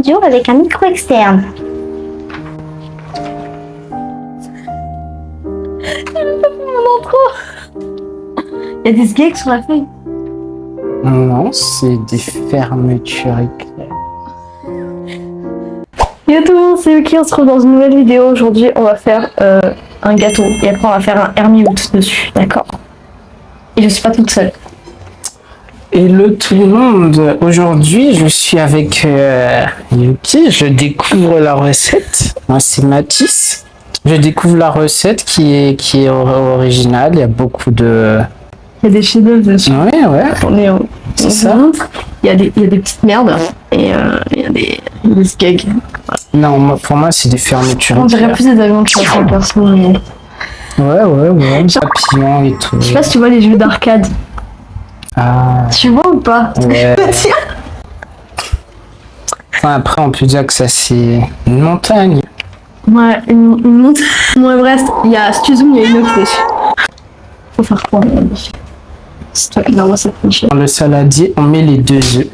audio avec un micro externe. Mon intro. Il y a des sgeeks sur la feuille. Non, c'est des fermetures éclairs. Yo tout le monde, c'est Yuki, on se retrouve dans une nouvelle vidéo. Aujourd'hui, on va faire un gâteau et après on va faire un hermiout dessus, d'accord? Et je suis pas toute seule. Hello tout le monde, aujourd'hui je suis avec Yuki, je découvre la recette. Moi c'est Mathis. Je découvre la recette qui est originale, il y a beaucoup de... Il y a des chefs-d'œuvre dessus. Ouais. C'est ça. Il y a des petites merdes et il y a des sgeeks. Non, pour moi c'est des fermetures. On dirait plus des avions de chasse en perso. Mais... Ouais. Papillons et tout. Je sais pas si tu vois les jeux d'arcade. Ah. Tu vois ou pas? Ouais. Enfin, après on peut dire que ça c'est une montagne. Ouais, une montagne. Mont Everest, il y a Stuzum, il y a Inox dessus. Faut faire quoi? C'est toi qui m'envoie cette fiche. Dans le saladier, on met les 2 œufs.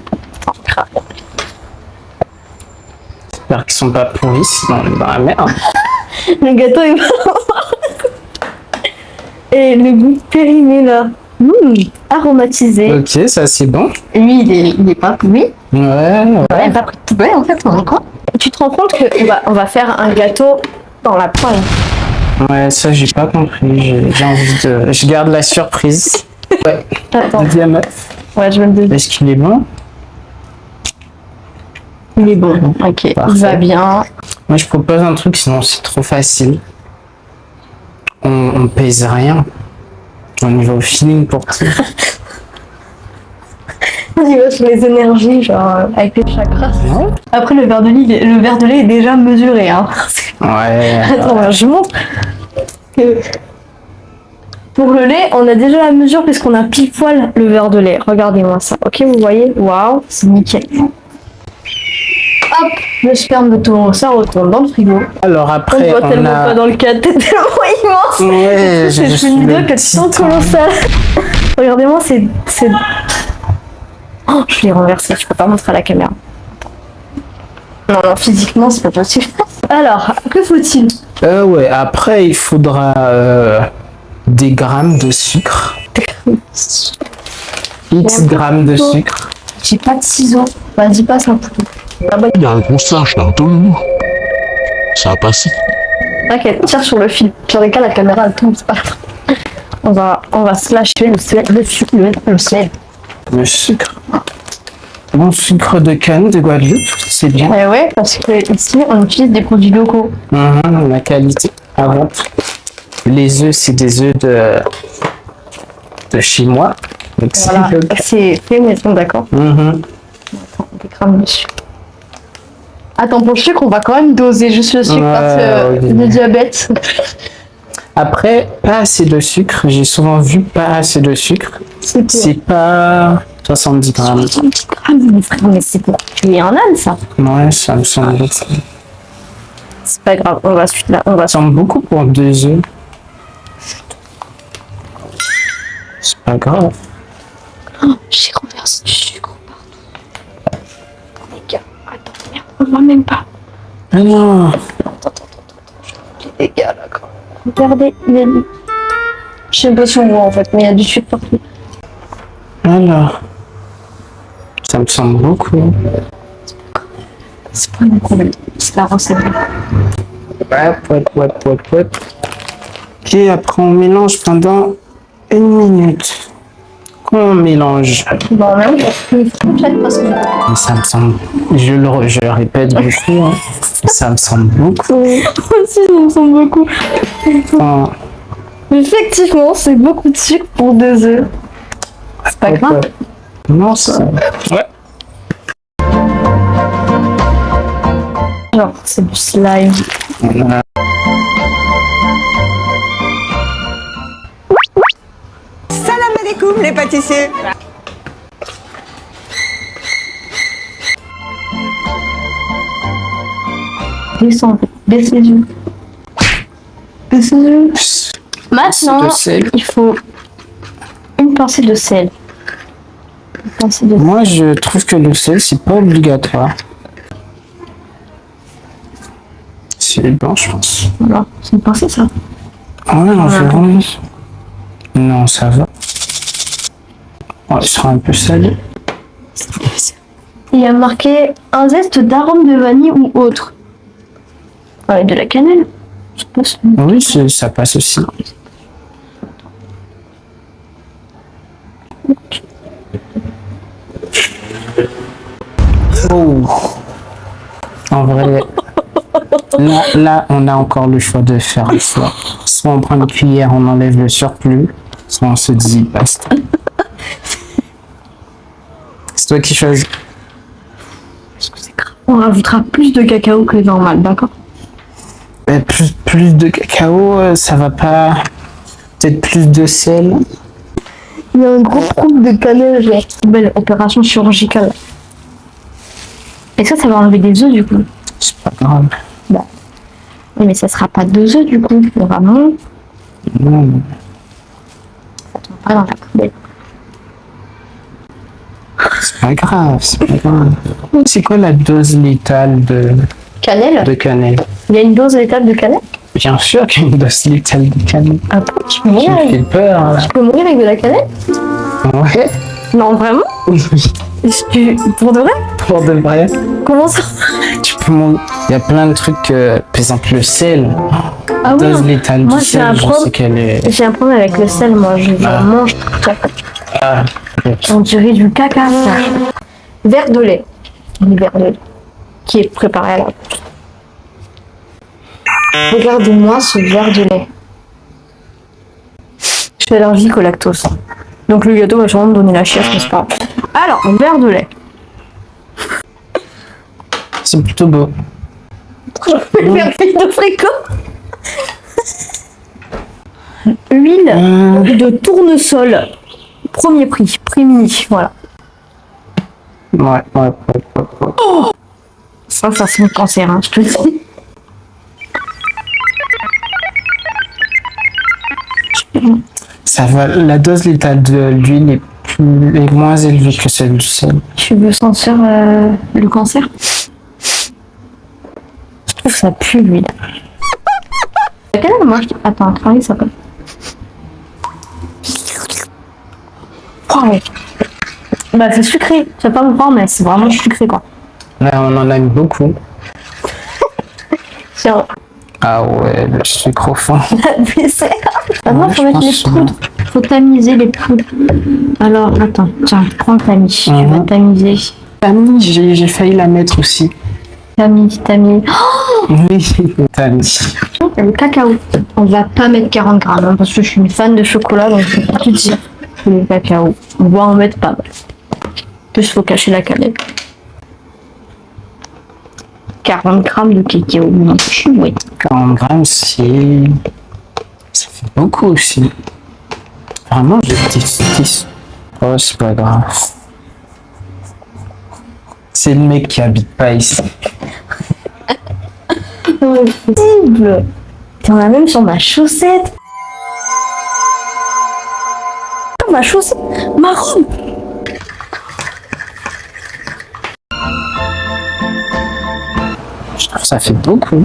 J'espère qu'ils sont pas pourris, sinon on est dans la merde. Le gâteau est pas. Et le goût périmé là. Aromatisé. Ok, ça c'est bon. Lui, il est pas pourri. Ouais. On n'a pas pris de poubelle en fait, on est quoi? Tu te rends compte qu'on va faire un gâteau dans la poêle? Ouais, ça j'ai pas compris. J'ai envie de. Je garde la surprise. Ouais. Attends. Deuxième œuf. Ouais, je vais le dire. Est-ce qu'il est bon? Il est bon. Ok, Parfait. il va bien. Moi je propose un truc, sinon c'est trop facile. On pèse rien. On y va au feeling pour tout. On y va sur les énergies, genre avec les chakras. Ouais. Après, le verre de lait est déjà mesuré. Hein. Ouais. Attends, je montre que pour le lait, on a déjà la mesure puisqu'on a pile poil le verre de lait. Regardez-moi ça. Ok, vous voyez? Waouh, c'est nickel. Hop, le sperme de taureau, ça retourne dans le frigo. Alors On après, ne voit on tellement a. pas dans le cadre, t'es tellement immense. Ouais, C'est une vidéo que tu sens colossale. Regardez-moi, c'est... Oh, je l'ai renversé, je peux pas montrer à la caméra. Non, physiquement, c'est pas possible. Alors, que faut-il? Ouais, après il faudra des grammes de sucre. X grammes de sucre. J'ai pas de ciseaux. Vas-y, passe un couteau. Ah bah, Il y a un gros singe là, ça a passé. t'inquiète, tire sur le fil. Pire des cas, la caméra elle tombe, c'est pas grave. On va slasher le sucre. Le sucre. Bon sucre de canne de Guadeloupe, c'est bien. Ouais, parce que ici, on utilise des produits locaux. La qualité. Avant. Les œufs, c'est des œufs de chez moi. Donc Voilà, c'est fait maison, d'accord. Mhm. Attends, on décrame dessus. Attends, pour le sucre, on va quand même doser juste le sucre parce que oui. le diabète. Après, pas assez de sucre. J'ai souvent vu pas assez de sucre. C'est C'est pas 70 grammes. 70 grammes, mon frère, mais c'est pour tuer un âne, ça. Ouais, ça me semble beaucoup. C'est pas grave, on va suivre là. Ça semble beaucoup pour 2 œufs. C'est pas grave. Oh, j'ai renversé du sucre partout. Les gars, attends, merde, on voit même pas. Ah non. Attends, les dégâts là, quand même. Regardez, il y a du... Je sais pas si on voit en fait, mais il y a du sucre partout. Alors. Ça me semble beaucoup. C'est pas mon problème, c'est la recette. Ouais. Ok, après on mélange pendant 1 minute. On mélange. Bon, même, peut-être parce que... Mais ça me semble. Je le répète beaucoup. Hein. Mais ça me semble beaucoup. Moi aussi, ça me semble beaucoup. Enfin, Effectivement, c'est beaucoup de sucre pour 2 œufs. C'est pas grave. non, ça. Ouais. Genre, c'est du slime. Voilà. Salam alaikum les pâtissiers. Descends, baisse les yeux. Baisse les yeux. Maintenant, De sel. il faut une pincée de sel. Une pincée de sel. Moi, je trouve que le sel, c'est pas obligatoire. C'est bon, je pense. Voilà, c'est une pincée ça. Ouais, environ. Non, ça va. Oh, il sera un peu salé. Il y a marqué un zeste d'arôme de vanille ou autre. Ouais, de la cannelle. Je pense. Oui, ça passe aussi. Oh. En vrai, là, on a encore le choix de faire le choix. Soit on prend une cuillère, on enlève le surplus, soit on se dit basta. C'est toi qui choisis. On rajoutera plus de cacao que normal, d'accord? Plus de cacao, ça va pas. Peut-être plus de sel. Il y a un gros groupe de cannelle, genre. Belle opération chirurgicale. Et ça va enlever des œufs du coup. C'est pas grave. Bon. Oui, mais ça sera pas 2 œufs du coup, vraiment. Non. Ça tombe pas dans la poubelle. C'est pas grave, c'est pas grave. C'est quoi la dose létale Cannelle? de cannelle? Il y a une dose létale de cannelle? Bien sûr qu'il y a une dose létale de cannelle. Ah bon? Tu peux Tu mourir me avec... fais peur, là. Tu peux mourir avec de la cannelle? Ouais. Non, vraiment? Pour de vrai? Pour de vrai. Comment ça? Tu peux mourir. Il y a plein de trucs, par exemple le sel. Ah oui, Dose non. létale Moi, du j'ai un sel, je problème. sais qu'elle est. J'ai un problème avec le sel, moi. Je mange tout le temps. Ah, On dirait du caca, ça. Verre de lait. Un verre de lait. Qui est préparé à la... Regardez-moi ce verre de lait. Je suis allergique au lactose. Donc le gâteau va sûrement me donner la chiasse, mais c'est pas grave. Alors, un verre de lait. c'est plutôt beau. Le verre de fricot. Huile de tournesol. Premier prix. Prix mini, voilà. Ouais. Ça c'est un cancer, hein, je te le dis. Ça va. La dose létale de l'huile est moins élevée que celle du sel. Tu veux sentir le cancer? Je trouve que ça pue l'huile. Quelle heure moi? Attends, travailler ça peut. Wow. Bah c'est sucré, tu vas pas me croire mais c'est vraiment sucré quoi. Là, on en a mis beaucoup. Tiens, Ah ouais, le sucre au fond. la dessert. Maintenant Ouais, faut je mettre les pense, poudres. Faut tamiser les poudres. Alors attends, tiens, prends le tamis. Tu vas tamiser. Tamis, j'ai failli la mettre aussi. Tamis. Oh, Oui, tamis. le cacao. On va pas mettre 40 grammes hein, parce que je suis une fan de chocolat donc je peux pas te dire que le cacao. On va en mettre pas mal. En plus faut cacher la cannelle. 40 grammes de cacao. Oui. 40 grammes, c'est. Ça fait beaucoup aussi. Vraiment, je déteste. Oh, c'est pas grave. C'est le mec qui habite pas ici. Impossible. T'en as même sur ma chaussette. Oh, ma chaussette. Ma robe. Je trouve que ça fait beaucoup.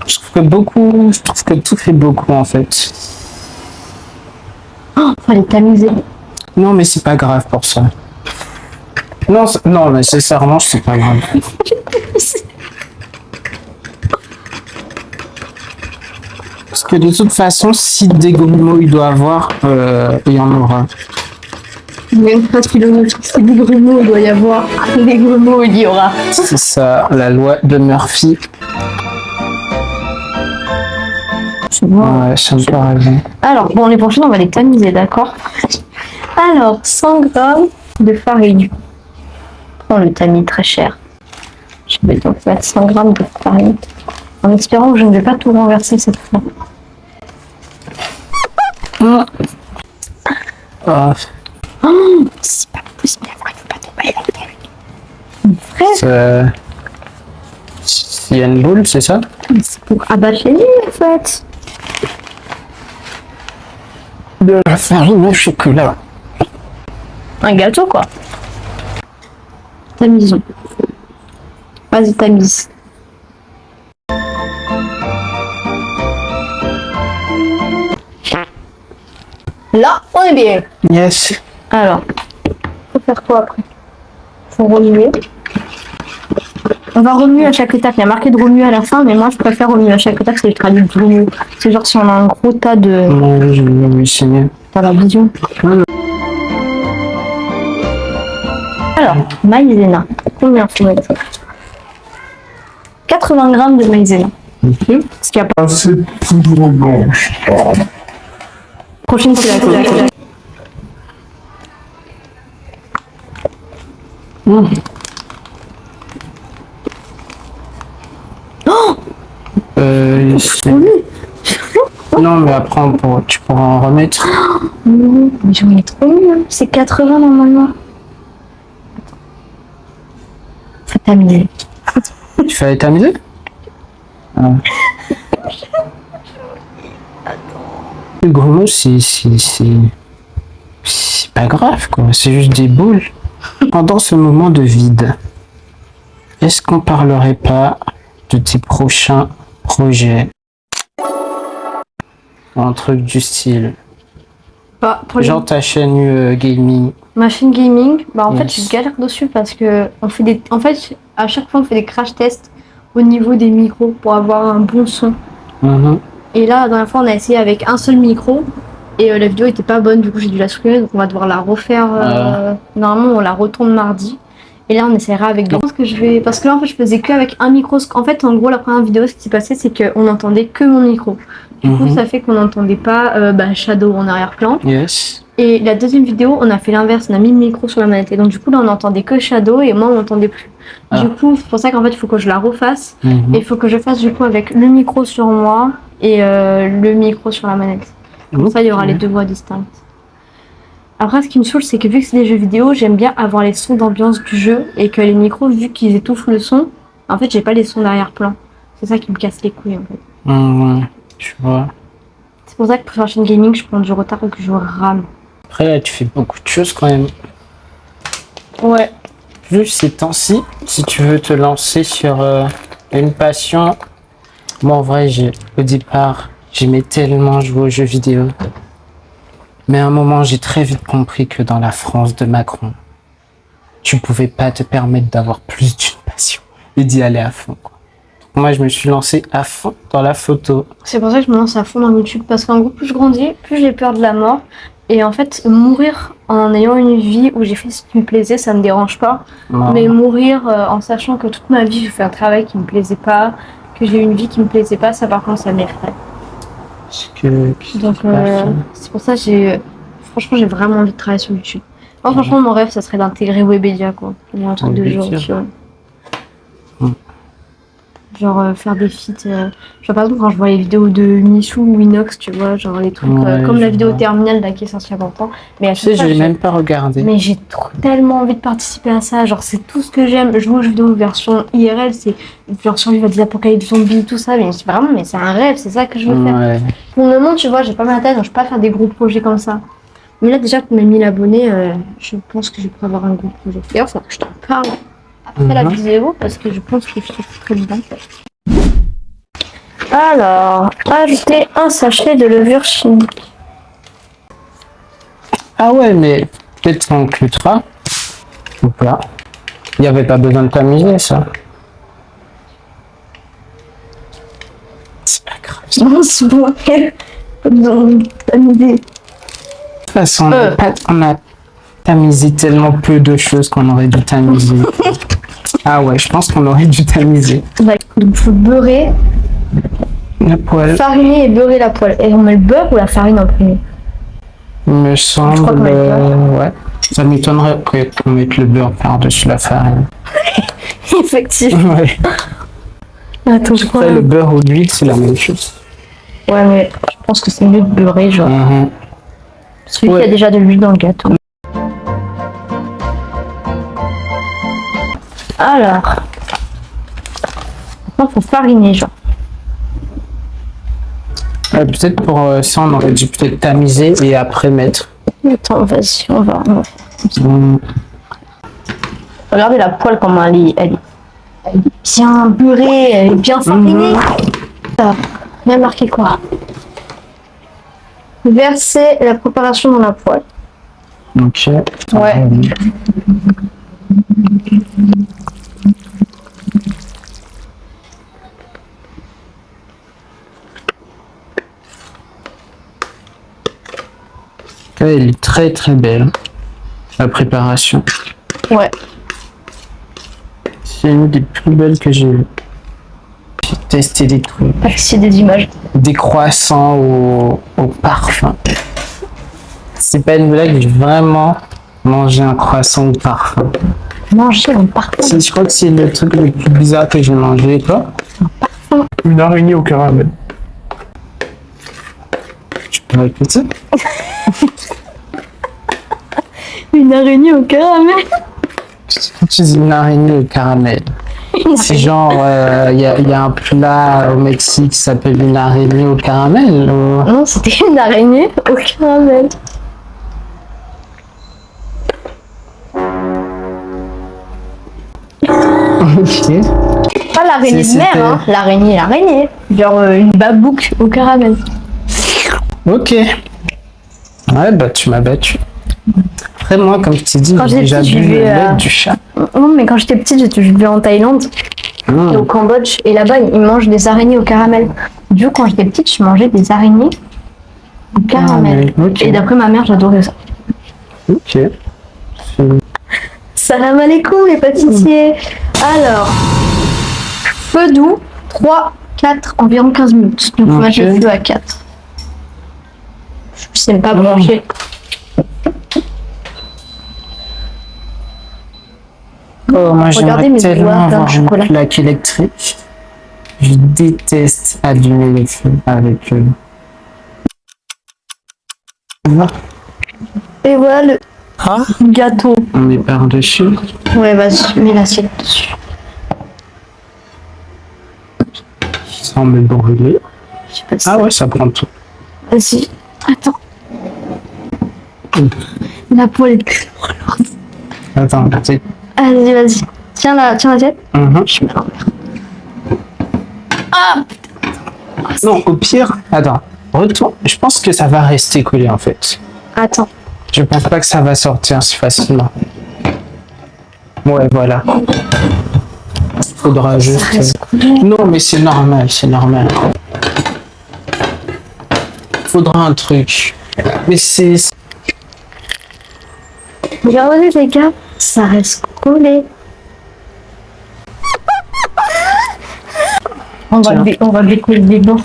Je trouve que tout fait beaucoup en fait. Oh, fallait tamiser. Non, mais c'est pas grave pour ça. Non, non, nécessairement, c'est pas grave. Parce que de toute façon, si des grumeaux il doit avoir, il y en aura. Il y a une phrase philosophique, c'est des grumeaux, il doit y avoir. Des grumeaux, il y aura. C'est ça, la loi de Murphy. C'est bon. Ouais, ça me paraît bien. Alors, bon, les prochaines, on va les tamiser, d'accord? Alors, 100 grammes de farine. On le tamis très cher. Je vais donc mettre 100 grammes de farine. En espérant que je ne vais pas tout renverser cette fois. Ah, Oh, c'est pas possible, il ne faut pas tomber. Frère, il y a une boule, c'est ça? c'est pour abattre les lignes, en fait. De la farine au chocolat. Un gâteau, quoi. Tamisons. Vas-y, tamise. Là, on est bien. Yes. Alors, faut faire quoi après? Faut remuer. On va remuer à chaque étape. Il y a marqué de remuer à la fin, mais moi je préfère remuer à chaque étape, c'est le traduit de remuer. C'est genre si on a un gros tas de. Ouais, je vais m'essayer. T'as la vision. Alors, maïzena. Combien faut mettre? 80 grammes de maïzena. Ce qu'il y a pas. Assez poudre blanche. Prochaine, c'est la couleur. C'est- Non, mais après, tu pourras en remettre. Mais j'en ai trop mis, hein. C'est 80 normalement. Faut tamiser. Tu fallait tamiser? Le grumeau, c'est pas grave, quoi. C'est juste des boules. Pendant ce moment de vide, est-ce qu'on parlerait pas de tes prochains projets? Un truc du style. Bah, pour les- Genre ta chaîne gaming. ma chaîne gaming, bah en fait Yes. je galère dessus parce que on fait des. En fait, à chaque fois on fait des crash tests au niveau des micros pour avoir un bon son. Mhm. Et là, la dernière fois, on a essayé avec un seul micro et la vidéo était pas bonne, du coup j'ai dû la supprimer, donc on va devoir la refaire. Normalement, on la retourne mardi. Et là, on essaiera avec deux. Je pense que je vais. Parce que là, en fait, je faisais que avec un micro. En fait, en gros, la première vidéo, ce qui s'est passé, c'est qu'on n'entendait que mon micro. Du coup, Mhm. ça fait qu'on n'entendait pas Shadow en arrière-plan. Yes. Et la deuxième vidéo, on a fait l'inverse, on a mis le micro sur la manette. Et donc, du coup, là, on n'entendait que Shadow et moi, on n'entendait plus. Ah. Du coup, c'est pour ça qu'en fait, il faut que je la refasse. Mhm. Et il faut que je fasse, du coup, avec le micro sur moi et le micro sur la manette. Comme ça, il y aura Ok. les deux voix distinctes. Après, ce qui me saoule, c'est que vu que c'est des jeux vidéo, j'aime bien avoir les sons d'ambiance du jeu et que les micros, vu qu'ils étouffent le son, en fait, j'ai pas les sons d'arrière-plan. C'est ça qui me casse les couilles, en fait. Ouais, tu vois. C'est pour ça que pour faire la chaîne gaming, je prends du retard et que je rame. Après, là, tu fais beaucoup de choses quand même. Ouais. Plus ces temps-ci, si tu veux te lancer sur une passion. Moi, en vrai, au départ, j'aimais tellement jouer aux jeux vidéo. Mais à un moment, j'ai très vite compris que dans la France de Macron, tu pouvais pas te permettre d'avoir plus d'une passion et d'y aller à fond, quoi. Moi, je me suis lancé à fond dans la photo. C'est pour ça que je me lance à fond dans YouTube. Parce qu'en gros, plus je grandis, plus j'ai peur de la mort. Et en fait, mourir en ayant une vie où j'ai fait ce qui me plaisait, ça me dérange pas. Non. Mais mourir en sachant que toute ma vie, j'ai fait un travail qui me plaisait pas, que j'ai eu une vie qui me plaisait pas, ça par contre, ça m'effraie. Donc, c'est pour ça que franchement, j'ai vraiment envie de travailler sur YouTube. Moi, franchement, mon rêve, ça serait d'intégrer Webedia, quoi. Ou un truc de genre, Webedia. tu vois. Genre, faire des feats. Genre, par exemple, quand je vois les vidéos de Michou ou Inox, tu vois, genre les trucs Ouais, comme la je vidéo vois. terminale là qui est sortie il y a longtemps. Mais à Tu sais, chaque je fois, l'ai même pas regardé. mais j'ai tellement envie de participer à ça. Genre, c'est tout ce que j'aime. Jouer aux jeux vidéo version IRL, c'est genre survivre à des apocalypses zombies, tout ça. Mais c'est vraiment, mais c'est un rêve, c'est ça que je veux faire. Ouais. Pour le moment, tu vois, j'ai pas ma tête, donc je peux pas faire des gros projets comme ça. Mais là, déjà, pour mes 1000 abonnés, je pense que je pourrais avoir un gros projet. D'ailleurs, ça, je t'en parle après la vidéo parce que je pense que je suis très bien. Alors, ajouter un sachet de levure chimique. Ah ouais, mais peut-être qu'on inclura. Ou pas. Il n'y avait pas besoin de tamiser, ça. C'est pas grave. ça. Non, c'est bon. Non, t'as une idée. De toute façon, on a tamisé tellement peu de choses qu'on aurait dû tamiser. Ah ouais, je pense qu'on aurait dû tamiser. Donc, il faut beurrer, La poêle, fariner et beurrer la poêle. Et on met le beurre ou la farine en premier? il me Je crois semble. qu'on met le beurre. Ouais. Ça m'étonnerait qu'on mette le beurre par-dessus la farine. Effectivement. Ouais. Attends, je crois. Après, le beurre ou l'huile, c'est la même chose. Ouais, mais je pense que c'est mieux de beurrer, genre. Mhm. Celui Ouais. qui a déjà de l'huile dans le gâteau. Alors. Maintenant, faut fariner, genre. Peut-être pour ça, on aurait dû peut-être tamiser et après mettre. Attends, vas-y, on va faire comme ça. Mm. Regardez la poêle, comment elle est bien beurrée, elle est bien farinée. Ça, bien marqué quoi. verser la préparation dans la poêle. Ok. Ouais. Elle est très très belle, la préparation. Ouais. C'est une des plus belles que j'ai vues. J'ai testé des trucs. C'est des images. Des croissants au parfum. C'est pas une blague, j'ai vraiment mangé un croissant au parfum. Manger un parfum. Je crois que c'est le truc le plus bizarre que j'ai mangé, toi. Une araignée au caramel. Tu peux répéter? Une araignée au caramel. Tu dis une araignée au caramel. C'est genre, il y a un plat au Mexique qui s'appelle une araignée au caramel. Ou... Non, c'était une araignée au caramel. Ok. Pas l'araignée de mer, C'était- hein. L'araignée. Genre une babouque au caramel. Ok. Ouais, bah tu m'as battu. Après, moi, comme je t'ai dit, Quand j'ai j'étais déjà petite, bu je le vivais, lait du chat. Non, mais quand j'étais petite, je vivais en Thaïlande et au Cambodge. Et là-bas, ils mangent des araignées au caramel. Du coup, quand j'étais petite, je mangeais des araignées au caramel. Ah, ok. Et d'après ma mère, j'adorais ça. Ok. Salam alaikum les pâtissiers. Alors, feu doux, 3, 4, environ 15 minutes. Donc, on va mettre le feu à 4. Je sais pas brancher. Oh, moi, Regardez j'aimerais mes tellement doigts, plein de avoir une chocolat. plaque électrique. Je déteste allumer les feux avec eux. Et voilà le gâteau. On met par-dessus. Ouais, vas-y, mets l'assiette dessus. Sans me brûler. Je sais pas si Ah ouais, ça prend tout. Vas-y, attends. La poêle est plus. Attends, c'est... Vas-y. Tiens l'assiette. Je mets à l'envers. Non, au pire, attends, retourne. Je pense que ça va rester collé en fait. Attends. Je pense pas que ça va sortir si facilement. Ouais, voilà. Faudra juste... reste collé. Non, mais c'est normal, c'est normal. Faudra un truc. Mais c'est... Regardez les gars, ça reste collé. On va décoller les dents.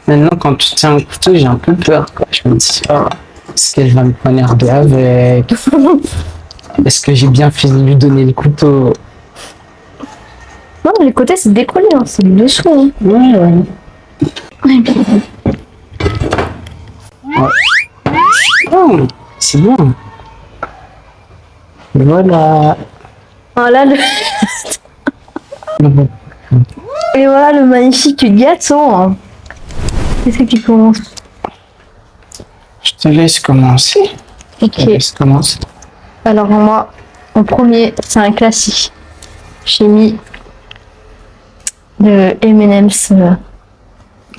Maintenant, quand tu tiens un couteau, j'ai un peu peur, quoi. Je me dis, oh, est-ce qu'elle va me poignarder avec? Est-ce que j'ai bien fini de lui donner le couteau? Non, mais les côtés c'est décollé, hein. C'est le dessous. Hein. Ouais. Oh, c'est bon. Voilà. Voilà le... Et voilà le magnifique gâteau. Hein. Qu'est-ce qui commence? Je te laisse commencer. Ok. Je te laisse commencer. Alors moi, en premier, c'est un classique. J'ai mis le M&M's.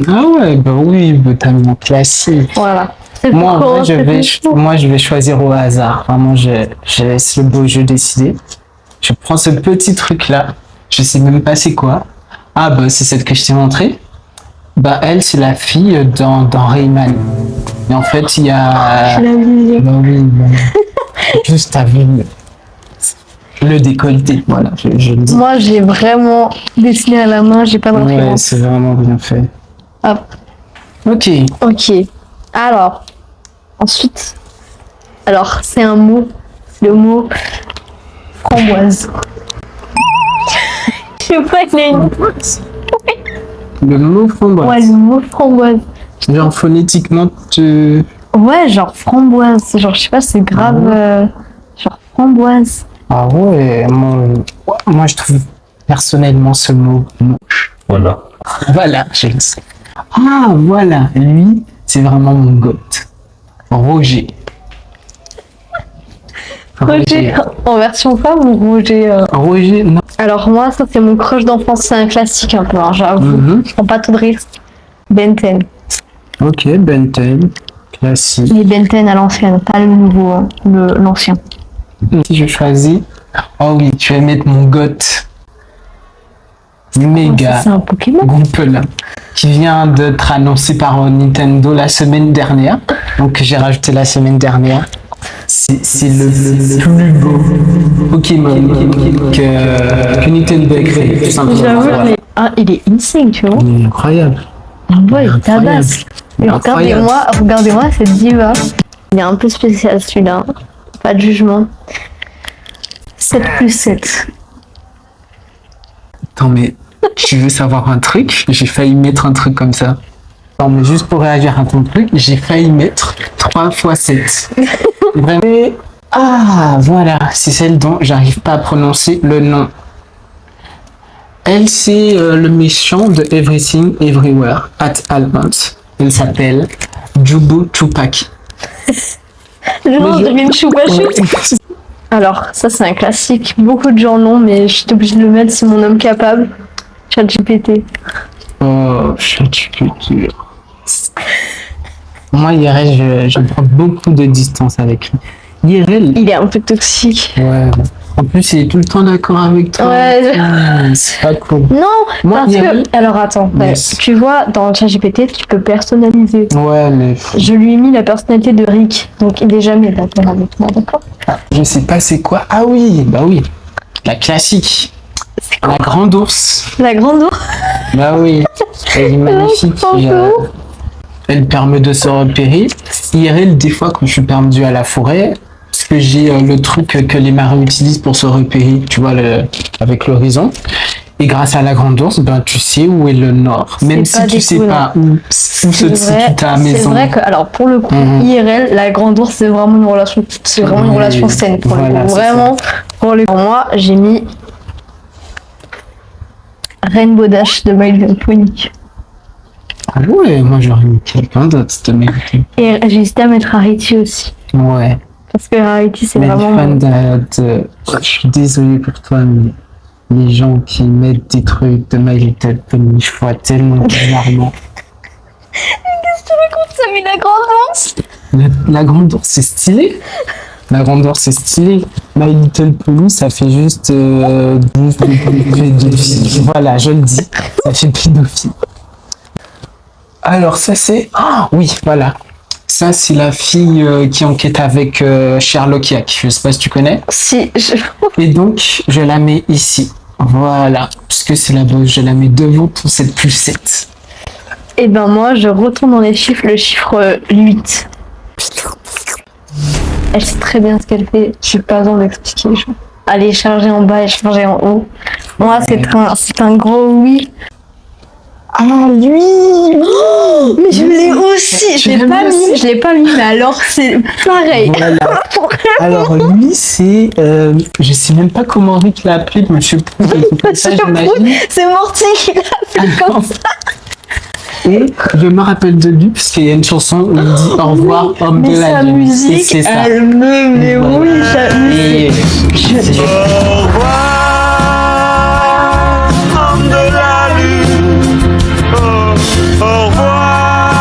Ah ouais, bah oui, bah t'as mis un classique. Voilà. C'est Moi, pour en vrai, commencer tout. je vais choisir au hasard. Vraiment, je laisse le beau jeu décider. Je prends ce petit truc-là. Je sais même pas c'est quoi. Ah, bah, c'est celle que je t'ai montrée. Bah, elle, c'est la fille dans Rayman. Et en fait, il y a... Je l'ai vu. Bah oui, bah, juste avec le décolleté. Voilà, je le dis. Moi, j'ai vraiment dessiné à la main, j'ai pas de Ouais, référence. c'est vraiment bien fait. Hop. Ok. Ok. Alors, ensuite, c'est un mot. C'est le mot framboise. Je sais pas, il y a une... Le mot framboise. Ouais, le mot framboise. Genre phonétiquement, Ouais, genre framboise. Genre, je sais pas, c'est grave. Genre framboise. Ah ouais, moi je trouve personnellement ce mot moche. Voilà. Voilà, je le sais. Ah voilà, lui, c'est vraiment mon goth. Roger. Roger en version femme ou Roger Roger, non. Alors moi, ça c'est mon crush d'enfance, c'est un classique un peu, hein, j'avoue. Mhm. Je prends pas tout de risque. Benten. Ok, Benten. Classique. Les Benten à l'ancienne, pas le nouveau, hein, l'ancien. Si je choisis. Oh oui, tu vas mettre mon goth. Méga. C'est un Pokémon. Goupel. Qui vient d'être annoncé par Nintendo la semaine dernière. Donc j'ai rajouté la semaine dernière. C'est le plus beau Pokémon que Nintendo a créé. Tout simplement. J'avoue, Voilà. mais il est insane, tu vois. Il est incroyable. Ouais, il tabasse. Et Incroyable. regardez-moi cette diva. Il est un peu spécial celui-là. Pas de jugement. 7+7. Attends, mais tu veux savoir un truc? J'ai failli mettre un truc comme ça. Non, mais juste pour réagir à ton truc, j'ai failli mettre 3 x 7. Vraiment. Ah, voilà, c'est celle dont j'arrive pas à prononcer le nom. Elle, c'est le méchant de Everything Everywhere at All Once. Elle s'appelle Jubu Chupaki. Genre, je viens de choupa-chou. Alors, ça c'est un classique. Beaucoup de gens l'ont, mais je suis obligée de le mettre, c'est mon homme capable. ChatGPT. Oh, ChatGPT. Moi, IRL, je prends beaucoup de distance avec lui. IRL, Il est un peu toxique. ouais. En plus, il est tout le temps d'accord avec toi. Ouais. C'est pas cool. Non, Moi, parce IRL, que... Alors attends, ouais, Yes. tu vois, dans ChatGPT, tu peux personnaliser. ouais, mais Je lui ai mis la personnalité de Rick, donc il est jamais d'accord avec moi, d'accord? je sais pas c'est quoi. Ah oui, bah oui. La classique. La grande ours. La grande ours. Bah oui. Elle est magnifique. grande Et, ours. elle permet de se repérer. IRL, des fois, quand je suis perdu à la forêt, parce que j'ai le truc que les marins utilisent pour se repérer, tu vois, avec l'horizon. Et grâce à la grande ours, ben, tu sais où est le nord. Même si pas tu sais déconnant. pas où se situe ta C'est maison. vrai que, alors pour le coup, Mhm. IRL, la grande ours, c'est vraiment une relation, Oui, saine pour voilà, le coup. c'est Vraiment, pour le coup. Moi, j'ai mis Rainbow Dash de My Little Pony. Ah ouais, moi j'aurais mis quelqu'un d'autre de mériter. Et j'ai hésité à mettre Rarity aussi. Ouais. Parce que Rarity, c'est Mais les vraiment. fans je suis désolé pour toi, mais les gens qui mettent des trucs de My Little Pony, je vois tellement bizarrement. Ça met la grande ours. La grande ours, c'est stylé. La grande ours, c'est stylé. My Little Pony, ça fait juste pédophile. Voilà, je le dis. Ça fait pédophile. Alors, ça c'est... Ah oui, voilà. Ça, c'est la fille qui enquête avec Sherlock Yak. Je sais pas si tu connais. Si, Et donc, je la mets ici. Voilà. Parce que c'est la bosse. Je la mets devant ton 7+7. Et ben moi, je retourne dans les chiffres, le chiffre 8. Elle sait très bien ce qu'elle fait. Je suis pas besoin d'expliquer. Allez, charger en bas et charger en haut. Moi, c'est un gros oui. Ah, lui Mais je l'ai aussi. Tu l'as mis aussi. Je l'ai pas mis, mais alors c'est pareil. Voilà. Alors, lui, c'est... je sais même pas comment Rick l'a appelé, Monsieur Prout. Comme ça, j'imagine. C'est Morty qui l'a fait comme ça. Et je me rappelle de lui parce qu'il y a une chanson où il dit au revoir homme Mais de la sa lune. Et musique, c'est ça. elle me... Mais Voilà. oui, sa Et musique. Au revoir, homme de la lune. Au revoir,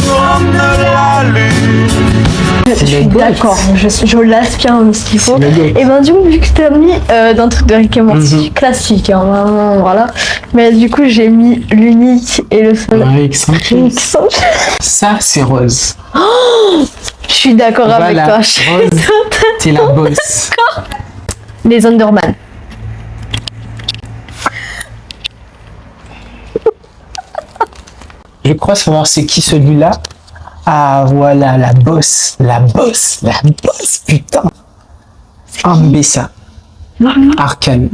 homme de la lune. Je suis d'accord, je l'aspire un ce qu'il faut. C'est le goût. Et ben du coup, vu que t'as mis d'un truc de Rick et Morty, classique, hein, vraiment, voilà. Mais du coup, j'ai mis l'unique et le seul. Rick Sanchez. Rick Sanchez. Ça, c'est Rose. Je suis d'accord Voilà, avec toi. Rose, t'es la boss. Les Underman. Je crois savoir c'est qui celui-là. Ah, voilà, la boss. La boss. La boss, putain. Ambessa. Arcane.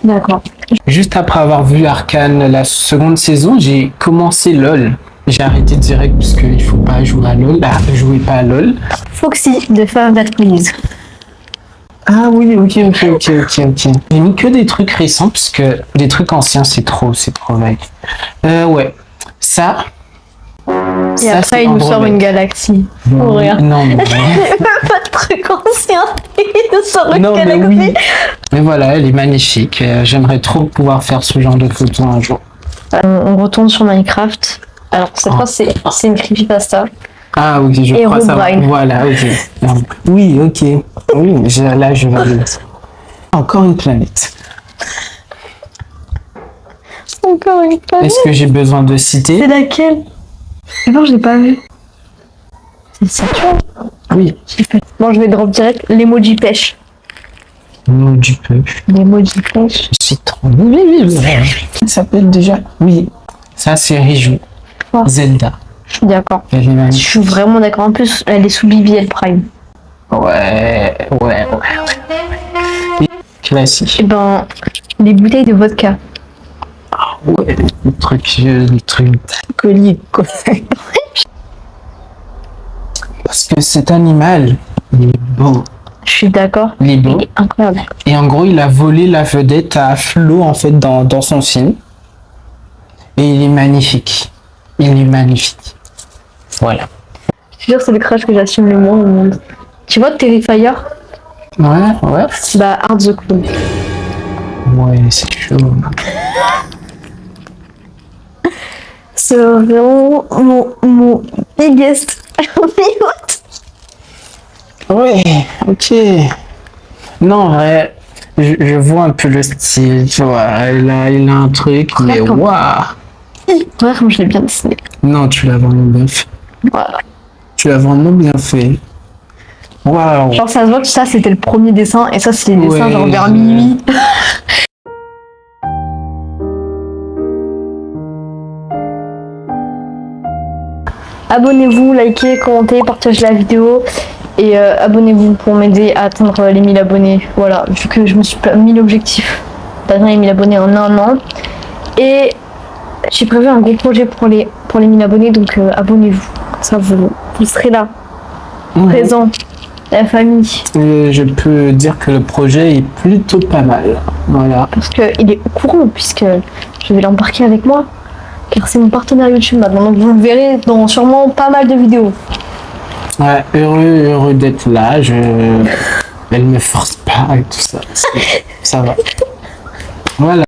D'accord. Juste après avoir vu Arcane la seconde saison, j'ai commencé LOL. J'ai arrêté direct parce qu'il faut pas jouer à LOL. Ah, jouez pas à LOL. Foxy de Five That Please. Ah oui, ok. J'ai mis que des trucs récents parce que des trucs anciens, c'est trop vague. Ouais. Ça. Et après, il nous sort une galaxie. Pour rien. Non, mais... Pas de truc ancien. Il nous sort une non, mais galaxie. oui. Mais voilà, elle est magnifique. J'aimerais trop pouvoir faire ce genre de photos un jour. On retourne sur Minecraft. Alors cette fois c'est une creepypasta. Ah oui, je crois ça. Herobrine. Voilà, ok. Oui, ok. Oui, là je valide. Encore une planète. Encore une fois. Est-ce que j'ai besoin de C'est citer? laquelle? D'abord je l'ai pas vu. C'est Saturne. Oui. Bon, je vais drop direct l'emoji pêche. Non, du peu. L'emoji pêche. Je suis trop. Ça s'appelle déjà? Oui. Ça, c'est Riju. Oh. Zelda. Je suis d'accord. Elle est Je magnifique. suis vraiment d'accord. En plus, elle est sous BBL Prime. Ouais. Classique. Et ben, les bouteilles de vodka. Ouais, le truc alcoolique, quoi. Parce que cet animal, il est beau. Je suis d'accord. Il est beau. Il est incroyable. Et en gros, il a volé la vedette à Flo, en fait, dans son film. Et il est magnifique. Il est magnifique. Voilà. Je suis sûre que c'est le crush que j'assume le moins au monde. Tu vois Terrifier? Ouais. Bah, Art the Clown. Ouais, c'est chaud. C'est vraiment mon biggest. Ouais, ok. Non, ouais, je vois un peu le style, tu vois. Il a un truc, mais Attends. waouh. Ouais, comme je l'ai bien dessiné. Non, tu l'as vraiment bien fait. Voilà. Tu l'as vraiment bien fait. Waouh. Genre, ça se voit que ça, c'était le premier dessin, et ça, c'est les dessins Ouais, genre vers minuit. Abonnez-vous, likez, commentez, partagez la vidéo. Et abonnez-vous pour m'aider à atteindre les 1000 abonnés. Voilà, vu que je me suis mis l'objectif d'atteindre les 1000 abonnés en un an. Et j'ai prévu un gros projet pour les 1000 abonnés, donc abonnez-vous. Comme ça, vous serez là, présent, la famille. Et je peux dire que le projet est plutôt pas mal. Voilà. Parce qu'il est au courant, puisque je vais l'embarquer avec moi. Car c'est mon partenaire YouTube maintenant, donc vous le verrez dans sûrement pas mal de vidéos. Ouais, heureux d'être là. Elle me force pas et tout ça. Ça va. Voilà.